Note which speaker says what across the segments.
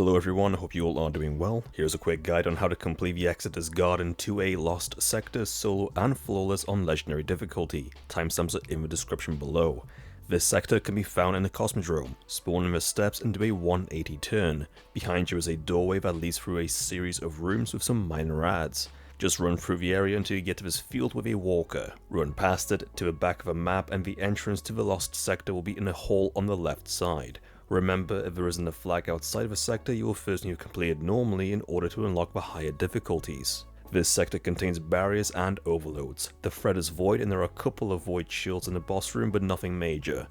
Speaker 1: Hello everyone, hope you all are doing well. Here's a quick guide on how to complete the Exodus Garden 2A Lost Sector solo and flawless on legendary difficulty. Timestamps are in the description below. This sector can be found in the Cosmodrome. Spawn in the steps and do a 180 turn. Behind you is a doorway that leads through a series of rooms with some minor adds. Just run through the area until you get to this field with a walker. Run past it to the back of a map and the entrance to the lost sector will be in a hole on the left side. Remember, if there isn't a flag outside of a sector, you will first need to complete it normally in order to unlock the higher difficulties. This sector contains barriers and overloads. The threat is void and there are a couple of void shields in the boss room, but nothing major.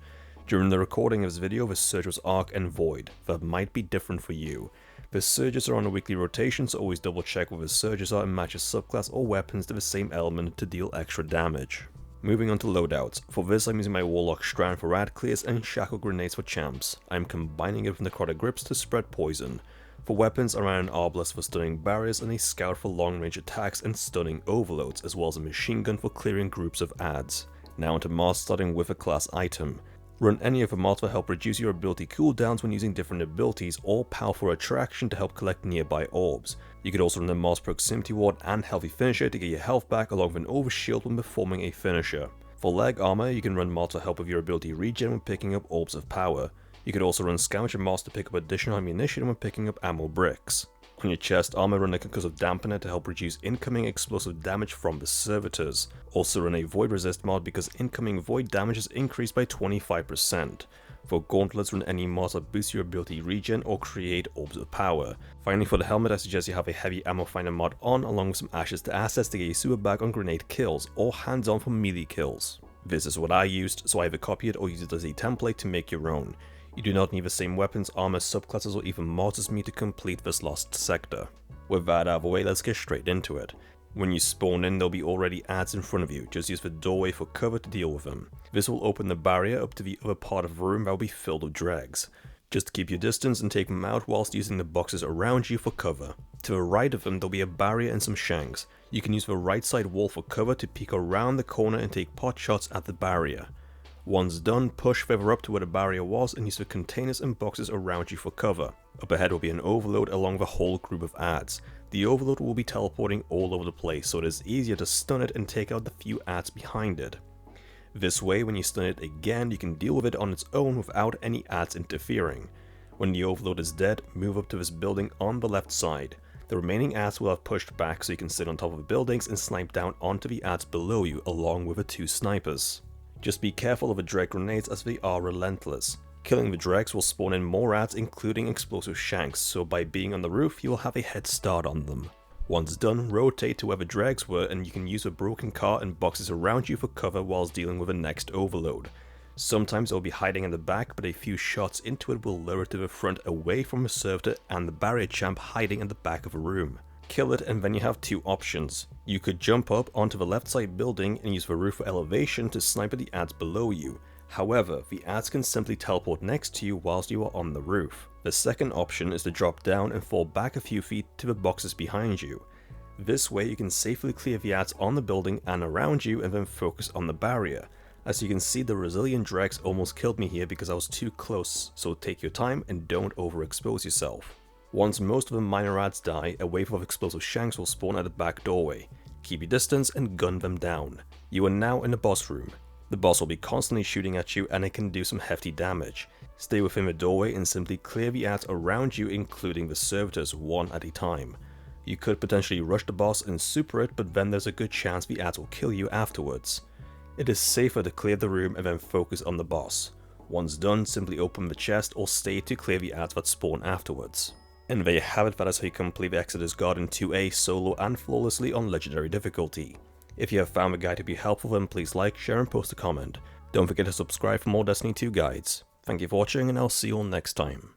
Speaker 1: During the recording of this video, the surge was arc and void. That might be different for you. The surges are on a weekly rotation, so always double check what the surges are and match a subclass or weapons to the same element to deal extra damage. Moving on to loadouts. For this I'm using my Warlock Strand for rad clears and Shackle Grenades for champs. I am combining it with Necrotic Grips to spread poison. For weapons I ran an Arbalest for stunning barriers and a Scout for long range attacks and stunning overloads, as well as a Machine Gun for clearing groups of adds. Now onto mods, starting with a class item. Run any of the mods to help reduce your ability cooldowns when using different abilities, or Powerful Attraction to help collect nearby orbs. You could also run the mods Proximity Ward and Healthy Finisher to get your health back along with an overshield when performing a finisher. For leg armor, you can run mods to help with your ability regen when picking up Orbs of Power. You could also run Scavenger mods to pick up additional ammunition when picking up ammo bricks. On your chest armor, run a Concussive Dampener to help reduce incoming explosive damage from the servitors. Also run a Void Resist mod because incoming void damage is increased by 25%. For gauntlets, run any mods that boost your ability regen or create Orbs of Power. Finally, for the helmet, I suggest you have a Heavy Ammo Finder mod on along with some Ashes to Assets to get a super bag on grenade kills or hands on for melee kills. This is what I used, so I either copy it or use it as a template to make your own. You do not need the same weapons, armor, subclasses or even mods as me to complete this lost sector. With that out of the way, let's get straight into it. When you spawn in, there'll be already adds in front of you, just use the doorway for cover to deal with them. This will open the barrier up to the other part of the room that will be filled with dregs. Just keep your distance and take them out whilst using the boxes around you for cover. To the right of them there'll be a barrier and some shanks. You can use the right side wall for cover to peek around the corner and take pot shots at the barrier. Once done, push further up to where the barrier was and use the containers and boxes around you for cover. Up ahead will be an overload along the whole group of adds. The overload will be teleporting all over the place, so it is easier to stun it and take out the few adds behind it. This way, when you stun it again, you can deal with it on its own without any adds interfering. When the overload is dead, move up to this building on the left side. The remaining adds will have pushed back so you can sit on top of the buildings and snipe down onto the adds below you along with the two snipers. Just be careful of the dreg grenades as they are relentless. Killing the dregs will spawn in more adds including explosive shanks, so by being on the roof you will have a head start on them. Once done, rotate to where the dregs were and you can use a broken car and boxes around you for cover whilst dealing with the next overload. Sometimes it will be hiding in the back, but a few shots into it will lure it to the front away from the servitor and the barrier champ hiding in the back of a room. Kill it and then you have two options. You could jump up onto the left side building and use the roof for elevation to snipe at the adds below you. However, the adds can simply teleport next to you whilst you are on the roof. The second option is to drop down and fall back a few feet to the boxes behind you. This way you can safely clear the adds on the building and around you and then focus on the barrier. As you can see, the resilient dregs almost killed me here because I was too close, so take your time and don't overexpose yourself. Once most of the minor adds die, a wave of explosive shanks will spawn at the back doorway. Keep your distance and gun them down. You are now in the boss room. The boss will be constantly shooting at you and it can do some hefty damage. Stay within the doorway and simply clear the adds around you, including the servitors, one at a time. You could potentially rush the boss and super it, but then there's a good chance the adds will kill you afterwards. It is safer to clear the room and then focus on the boss. Once done, simply open the chest or stay to clear the adds that spawn afterwards. And there you have it, that is how you complete the Exodus Garden 2A solo and flawlessly on legendary difficulty. If you have found the guide to be helpful, then please like, share and post a comment. Don't forget to subscribe for more Destiny 2 guides. Thank you for watching and I'll see you all next time.